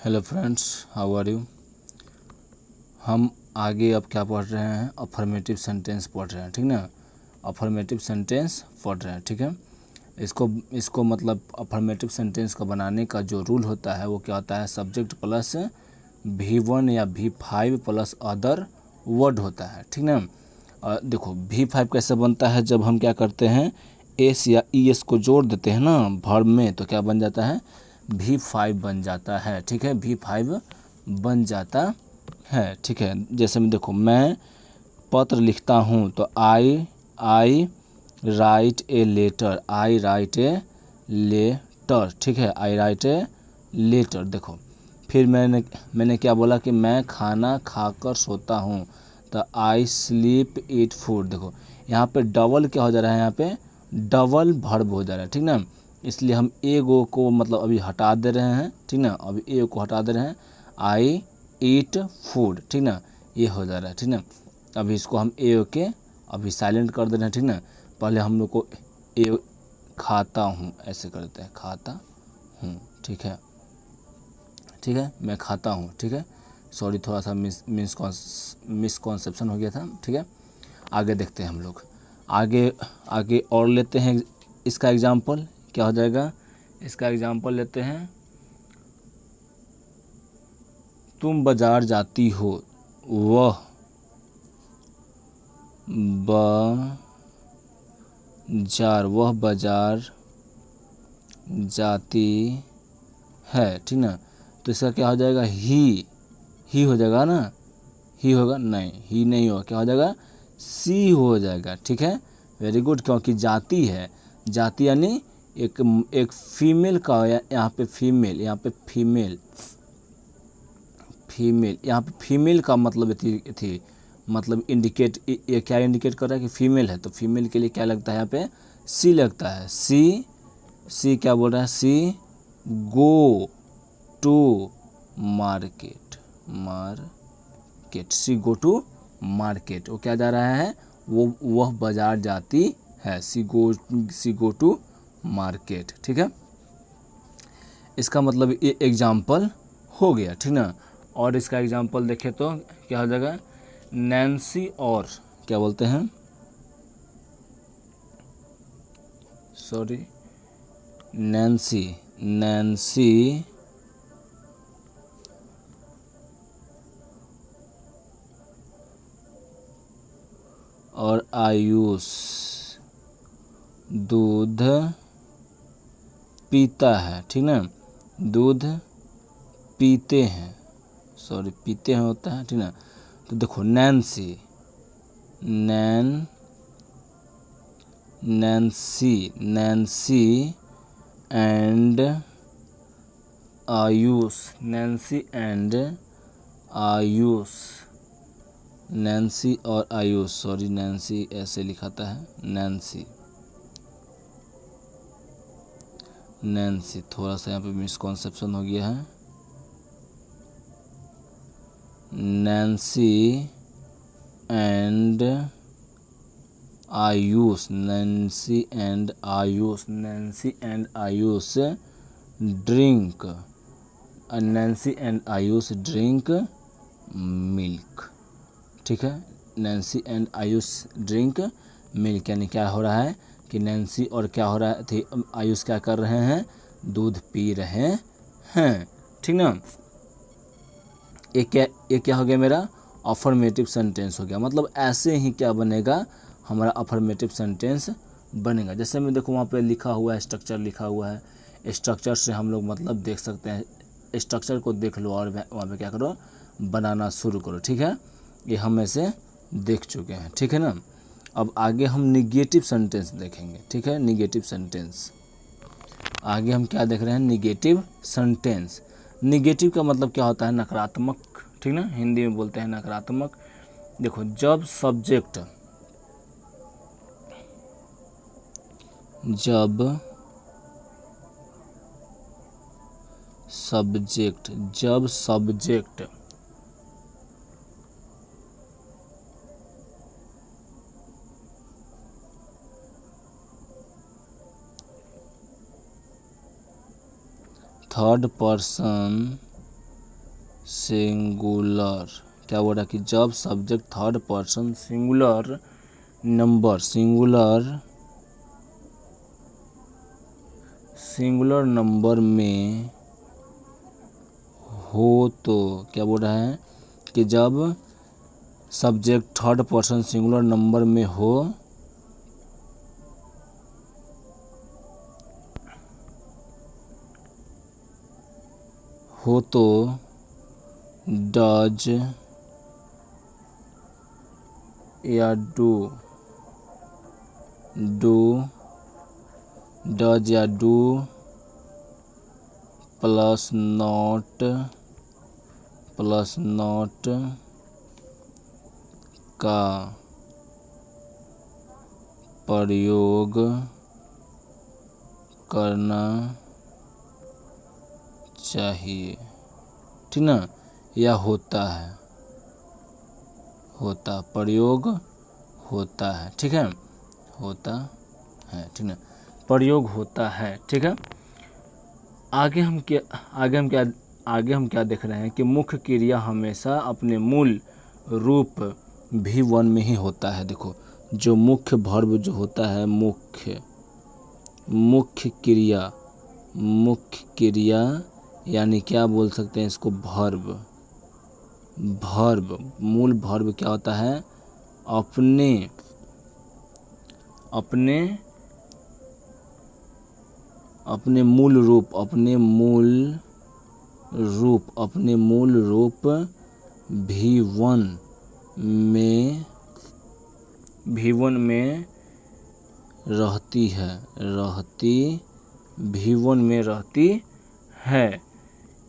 Hello friends, how are you. हम आगे अब क्या पढ़ रहे हैं, अफर्मेटिव सेंटेंस पढ़ रहे हैं, ठीक ना। अफर्मेटिव सेंटेंस पढ़ रहे हैं, ठीक है। इसको मतलब अफर्मेटिव सेंटेंस को बनाने का जो रूल होता है वो क्या होता है, सब्जेक्ट प्लस V1 या V5 प्लस अदर वर्ड होता है, ठीक ना। देखो V5 कैसे बनता है, जब हम क्या करते हैं एस या ES को जोड़ देते हैं ना वर्ब में, तो क्या बन जाता है V5 बन जाता है, ठीक है। V5 बन जाता है, ठीक है। जैसे मैं देखो मैं पत्र लिखता हूँ तो I write a letter, I write a letter, ठीक है, आई राइट ए लेटर। देखो फिर मैंने क्या बोला कि मैं खाना खाकर सोता हूँ, तो आई स्लीप ईट फूड। देखो यहाँ पे डबल क्या हो जा रहा है, यहाँ पे डबल वर्ब हो जा रहा है, ठीक ना। इसलिए हम एगो को मतलब अभी हटा दे रहे हैं, ठीक ना, अभी ए को हटा दे रहे हैं, आई ईट फूड, ठीक ना, ये हो जा रहा है, ठीक ना। अभी इसको हम ए के अभी साइलेंट कर दे रहे हैं, ठीक ना। पहले हम लोग को ए खाता हूँ ऐसे करते हैं, खाता हूँ, ठीक है, ठीक है, मैं खाता हूँ, ठीक है। सॉरी, थोड़ा सा मिसकॉन्सेप्शन हो गया था, ठीक है। आगे देखते हैं हम लोग, आगे आगे और लेते हैं इसका एग्जाम्पल। क्या हो जाएगा, इसका एग्जाम्पल लेते हैं, तुम बाजार जाती हो, वह बाजार जाती है, ठीक ना। तो इसका क्या हो जाएगा, ही हो जाएगा ना, ही होगा नहीं, ही नहीं होगा, क्या हो जाएगा सी हो जाएगा, ठीक है। वेरी गुड, क्योंकि जाती है, जाती यानी एक फीमेल का, यहाँ पे फीमेल, यहाँ पे फीमेल यहाँ पे फीमेल का मतलब थी मतलब इंडिकेट, ये क्या इंडिकेट कर रहा है कि फीमेल है, तो फीमेल के लिए क्या लगता है यहाँ पे सी लगता है। सी क्या बोल रहा है, she go to market, she go to market, वो क्या जा रहा है, वह बाजार जाती है, सी गो टू मार्केट, ठीक है। इसका मतलब ये एग्जाम्पल हो गया, ठीक ना। और इसका एग्जाम्पल देखें तो क्या हो जाएगा, नैन्सी और क्या बोलते हैं, सॉरी, नैन्सी और आयुष दूध पीता है, ठीक ना, दूध पीते हैं, सॉरी पीते हैं होता है, ठीक ना। तो देखो नैन्सी एंड आयुष, नैन्सी और आयुष, सॉरी नैन्सी ऐसे लिखाता है, नैन्सी थोड़ा सा यहाँ पे मिसकॉन्सेप्शन हो गया है। Nancy and Ayush drink, Nancy and Ayush drink milk, ठीक है। Nancy and Ayush drink milk, यानी क्या हो रहा है कि नैन्सी और क्या हो रहा है, आयुष क्या कर रहे हैं, दूध पी रहे हैं, ठीक ना। ये क्या हो गया, मेरा अफर्मेटिव सेंटेंस हो गया। मतलब ऐसे ही क्या बनेगा, हमारा अफर्मेटिव सेंटेंस बनेगा। जैसे मैं देखो वहाँ पे लिखा हुआ है, स्ट्रक्चर लिखा हुआ है, स्ट्रक्चर से हम लोग मतलब देख सकते हैं, स्ट्रक्चर को देख लो और वहाँ पे क्या करो, बनाना शुरू करो, ठीक है। ये हम ऐसे देख चुके हैं, ठीक है ना। अब आगे हम निगेटिव सेंटेंस देखेंगे, ठीक है। निगेटिव सेंटेंस आगे हम क्या देख रहे हैं, निगेटिव सेंटेंस। निगेटिव का मतलब क्या होता है, नकारात्मक, ठीक ना, हिंदी में बोलते हैं नकारात्मक। देखो जब सब्जेक्ट थर्ड पर्सन सिंगुलर, क्या बोल रहा है कि जब subject third person singular number में हो तो, क्या बोल रहा है कि जब subject third person singular number में हो तो डज या डू प्लस नॉट का प्रयोग करना चाहिए, ठीक ना, या होता है, प्रयोग होता है, ठीक है, होता है, ठीक ना, प्रयोग होता है, ठीक है। आगे हम क्या देख रहे हैं कि मुख्य क्रिया हमेशा अपने मूल रूप V1 में ही होता है। देखो जो मुख्य वर्ब जो होता है, मुख्य क्रिया यानी क्या बोल सकते हैं इसको, मूल वर्ब क्या होता है, अपने मूल रूप V1 में रहती है,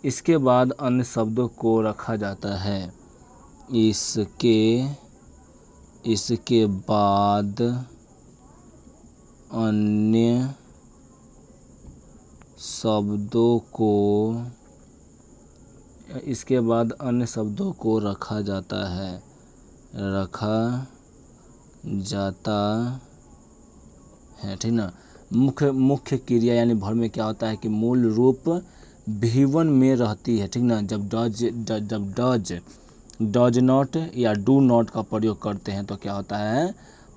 इसके बाद अन्य शब्दों को रखा जाता है, इसके बाद अन्य शब्दों को रखा जाता है, ठीक ना। मुख्य क्रिया यानी वर्ब में क्या होता है कि मूल रूप V1 में रहती है, ठीक ना। जब डज नॉट या डू नॉट का प्रयोग करते हैं तो क्या होता है,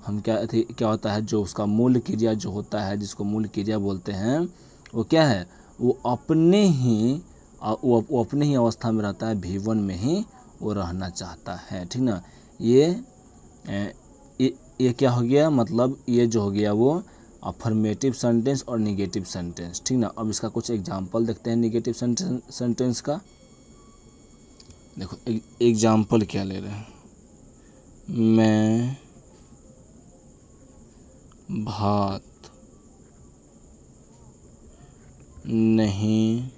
क्या होता है, जो उसका मूल क्रिया जो होता है, जिसको मूल क्रिया बोलते हैं, वो क्या है, वो अपने ही अवस्था में रहता है, V1 में ही वो रहना चाहता है, ठीक ना। ये क्या हो गया, मतलब ये जो हो गया वो अफर्मेटिव सेंटेंस और निगेटिव सेंटेंस, ठीक ना। अब इसका कुछ एग्जांपल देखते हैं निगेटिव सेंटेंस का। देखो एग्जांपल क्या ले रहे हैं, मैं भात नहीं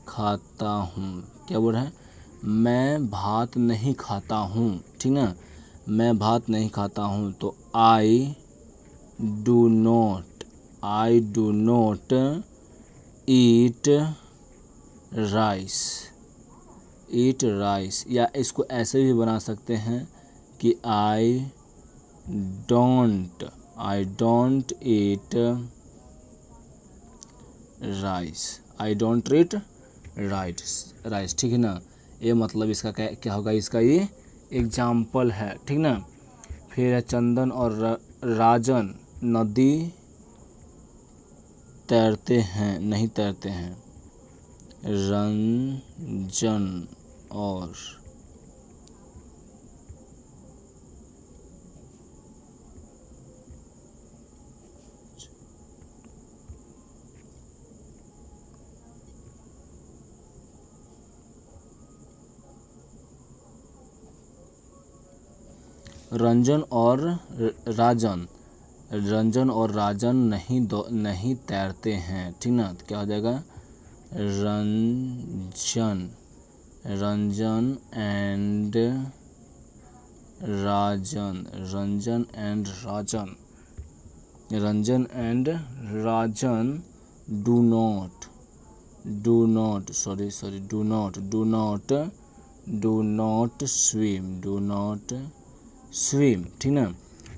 खाता हूँ, क्या बोल रहा है, मैं भात नहीं खाता हूँ, ठीक ना, मैं भात नहीं खाता हूँ, तो I do not eat rice, या इसको ऐसे भी बना सकते हैं कि आई डोंट ईट राइस, ठीक है ना। ये मतलब इसका क्या होगा, इसका ये एग्जाम्पल है, ठीक ना। फिर है चंदन और राजन नदी नहीं तैरते हैं, रंजन और रंजन और राजन नहीं तैरते हैं, ठीक ना। तो क्या हो जाएगा, Ranjan and Rajan do not swim, ठीक ना।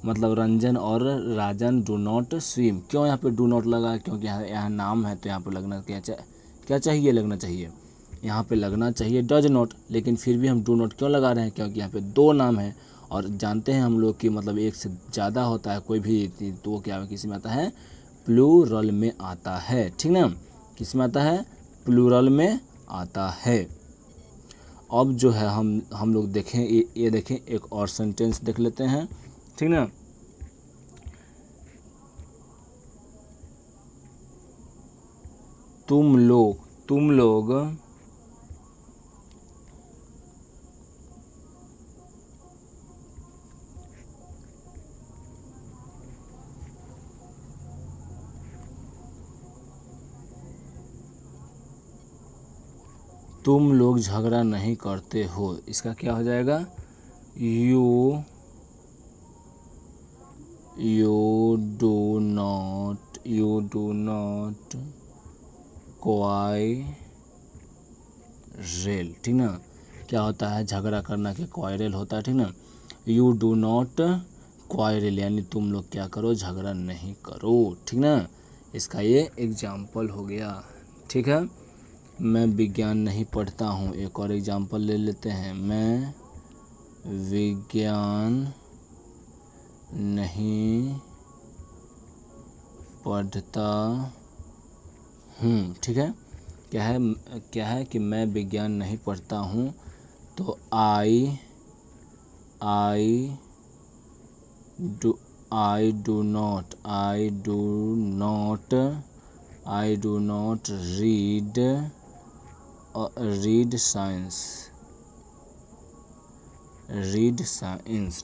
मतलब रंजन और राजन डू नॉट स्विम। क्यों यहाँ पे डू नॉट लगा, क्योंकि यहाँ नाम है, तो यहाँ पे लगना क्या चाहिए, लगना चाहिए यहाँ पे लगना चाहिए डज नॉट, लेकिन फिर भी हम डू नॉट क्यों लगा रहे हैं, क्योंकि यहाँ पे दो नाम है और जानते हैं हम लोग कि मतलब एक से ज़्यादा होता है कोई भी, तो क्या किसी में आता है, प्लूरल में आता है, ठीक ना, किस में आता है, प्लूरल में आता है। अब जो है हम लोग देखें, ये देखें, एक और सेंटेंस देख लेते हैं, ठीक ना। तुम लोग तुम लोग तुम लोग झगड़ा नहीं करते हो, इसका क्या हो जाएगा, यू डू नॉट क्वारल, ठीक ना, क्या होता है, झगड़ा करना के क्वारल होता है, ठीक ना। यू डू नॉट क्वारल यानी तुम लोग क्या करो, झगड़ा नहीं करो, ठीक ना। इसका ये एग्जाम्पल हो गया, ठीक है। मैं विज्ञान नहीं पढ़ता हूँ, एक और एग्जाम्पल ले लेते हैं, मैं विज्ञान नहीं पढ़ता हूँ, ठीक है। क्या है कि मैं विज्ञान नहीं पढ़ता हूँ, तो I do not read science,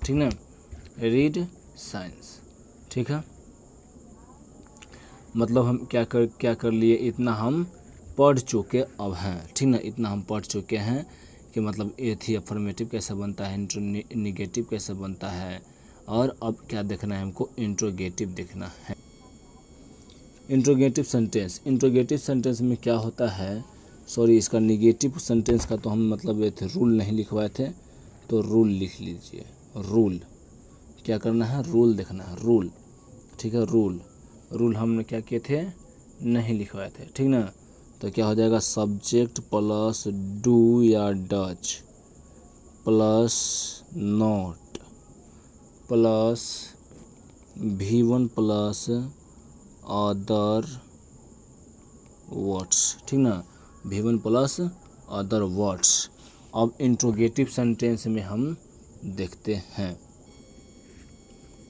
ठीक ना, रीड साइंस, ठीक है। मतलब हम क्या कर लिए, इतना हम पढ़ चुके अब हैं, ठीक ना, इतना हम पढ़ चुके हैं कि मतलब ए थी अफर्मेटिव कैसे बनता है, निगेटिव कैसे बनता है, और अब क्या देखना है हमको, इंट्रोगेटिव देखना है। इंट्रोगेटिव सेंटेंस में क्या होता है, सॉरी इसका निगेटिव सेंटेंस का तो हम मतलब ये थे रूल नहीं लिखवाए थे, तो रूल लिख लीजिए, रूल क्या करना है, रूल देखना है, रूल, ठीक है, रूल हमने क्या किए थे, नहीं लिखवाए थे, ठीक ना। तो क्या हो जाएगा, सब्जेक्ट प्लस डू या Dutch plus not plus V1 plus other words, ठीक ना, V1 प्लस अदर वर्ड्स। अब इंट्रोगेटिव सेंटेंस में हम देखते हैं,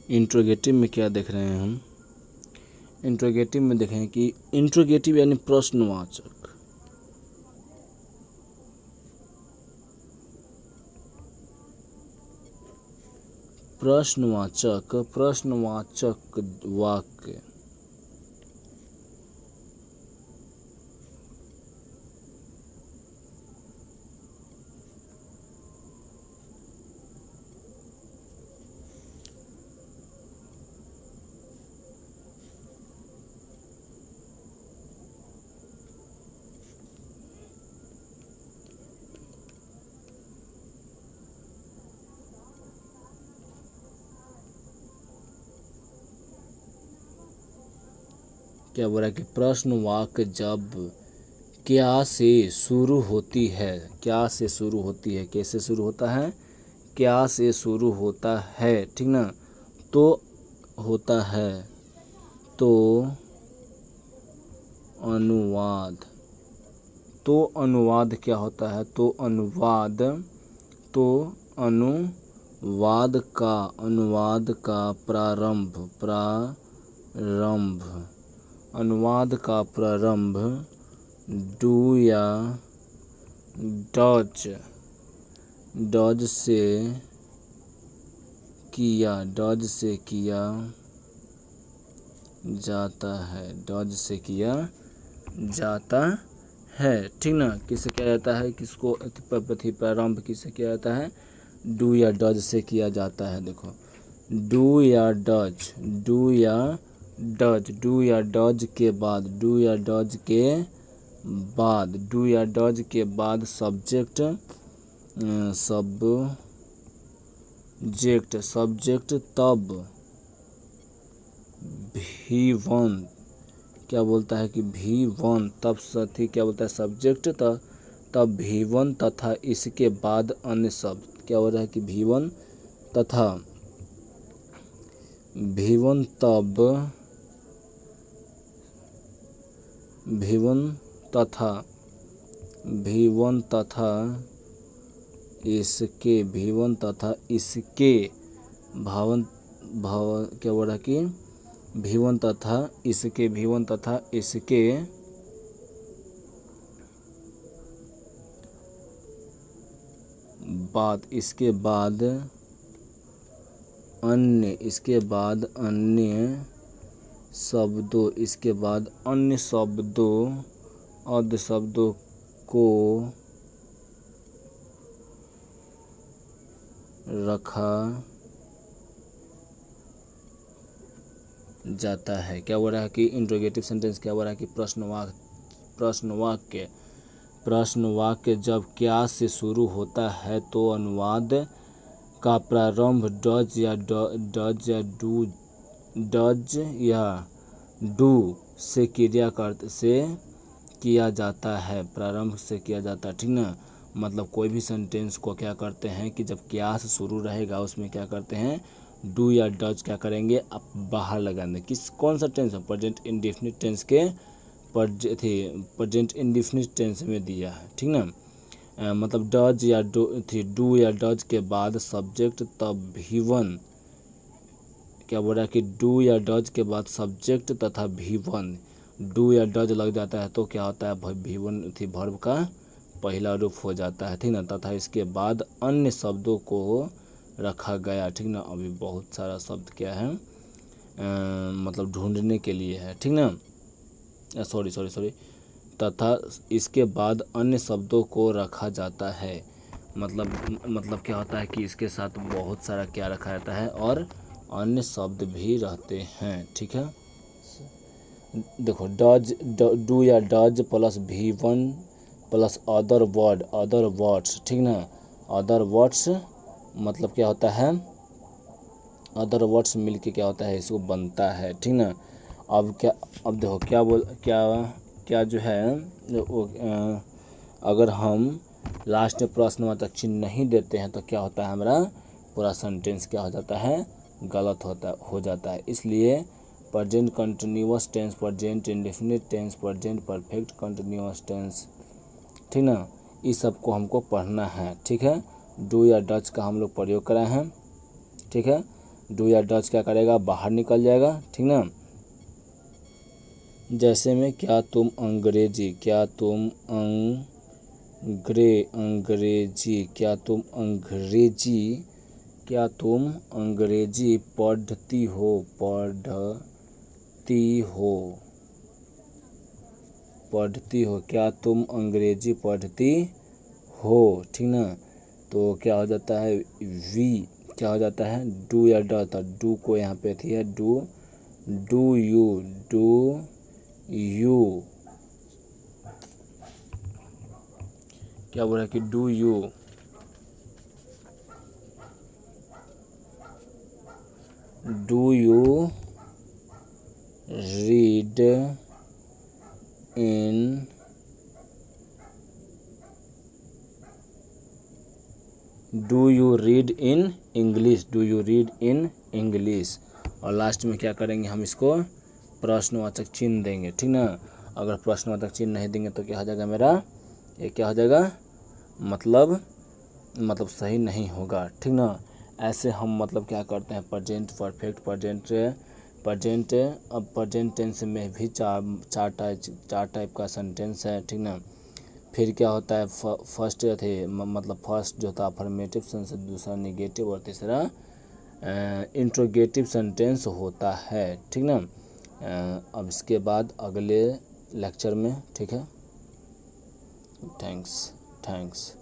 इंट्रोगेटिव में क्या देख रहे हैं हम, इंट्रोगेटिव में देखें कि इंट्रोगेटिव यानी प्रश्नवाचक, प्रश्नवाचक वाक्य, क्या बोला कि प्रश्न वाक्य जब क्या से शुरू होती है, क्या से शुरू होती है, कैसे शुरू होता है, क्या से शुरू होता है, ठीक ना, तो होता है, तो अनुवाद, तो अनुवाद क्या होता है, तो अनुवाद का प्रारंभ डू या डज से किया जाता है, ठीक ना। किससे किया जाता है, किसको प्रारंभ किससे किया जाता है, डू या डज से किया जाता है। देखो डू या डज के बाद सब्जेक्ट तब V1 क्या बोलता है कि V1 तब साथी क्या बोलता है, सब्जेक्ट तब तब भी1 तथा इसके बाद अन्य शब्द। क्या हो रहा है कि भी1 तथा भी1 तब भी1 तथा भी1 तथा इसके भी1 तथा इसके भावन भाव क्या हो रहा है कि भी1 तथा इसके भी1 तथा इसके बाद इसके बाद अन्य शब्दों इसके बाद अन्य शब्दों अर्ध शब्दों को रखा जाता है। क्या हो रहा है कि इंट्रोगेटिव सेंटेंस क्या हो रहा है कि प्रश्नवाक्य जब क्या से शुरू होता है तो अनुवाद का प्रारंभ डज या डू से क्रिया से किया जाता है, प्रारंभ से किया जाता है, ठीक ना। मतलब कोई भी सेंटेंस को क्या करते हैं कि जब क्या से शुरू रहेगा उसमें क्या करते हैं, डू या डज क्या करेंगे, आप बाहर लगाएंगे। कौन सा टेंस है, प्रेजेंट इंडेफिनिट टेंस के प्रेजेंट इंडेफिनिट टेंस में दिया है, ठीक ना। मतलब डज या डू या डज के बाद सब्जेक्ट तब भी1 क्या बोल रहा है कि डू या डज के बाद सब्जेक्ट तथा भी1 डू या डज लग जाता है तो क्या होता है, भी1 वर्ब का पहला रूप हो जाता है, ठीक ना। तथा इसके बाद अन्य शब्दों को रखा गया, ठीक ना। अभी बहुत सारा शब्द क्या है मतलब ढूंढने के लिए है, ठीक ना। सॉरी तथा इसके बाद अन्य शब्दों को रखा जाता है। मतलब क्या होता है कि इसके साथ बहुत सारा क्या रखा जाता है और अन्य शब्द भी रहते हैं, ठीक है। देखो डू या डज प्लस भी1 प्लस अदर वर्ड्स, ठीक ना। अदर वर्ड्स मतलब क्या होता है, अदर वर्ड्स मिलके क्या होता है, इसको बनता है, ठीक ना। अब देखो क्या जो है अगर हम लास्ट में प्रश्नवाचक चिन्ह नहीं देते हैं तो क्या होता है, हमारा पूरा सेंटेंस क्या हो जाता है, गलत हो जाता है। इसलिए present continuous tense, present indefinite tense, present perfect continuous tense, ठीक ना, इस सब को हमको पढ़ना है, ठीक है। डू या डज का हम लोग प्रयोग कराए हैं, ठीक है। डू या डज क्या करेगा, बाहर निकल जाएगा, ठीक ना। जैसे में क्या तुम अंग्रेजी पढ़ती हो, क्या तुम अंग्रेजी पढ़ती हो, ठीक ना। तो क्या हो जाता है, वी क्या हो जाता है, डू या डज, डू को यहाँ पे थी है डू यू क्या बोल रहा है कि do you read in do you read in English. और लास्ट में क्या करेंगे, हम इसको प्रश्नवाचक चिन्ह देंगे, ठीक ना। अगर प्रश्नवाचक चिन्ह नहीं देंगे तो क्या हो जाएगा, मेरा ये क्या हो जाएगा, मतलब सही नहीं होगा, ठीक ना। ऐसे हम मतलब क्या करते हैं, प्रेजेंट परफेक्ट, प्रेजेंट अब प्रेजेंट टेंस में भी चार टाइप का सेंटेंस है, ठीक ना। फिर क्या होता है, फर्स्ट जो था अफर्मेटिव सेंस, दूसरा निगेटिव और तीसरा इंट्रोगेटिव सेंटेंस होता है, ठीक ना। अब इसके बाद अगले लेक्चर में, ठीक है। थैंक्स।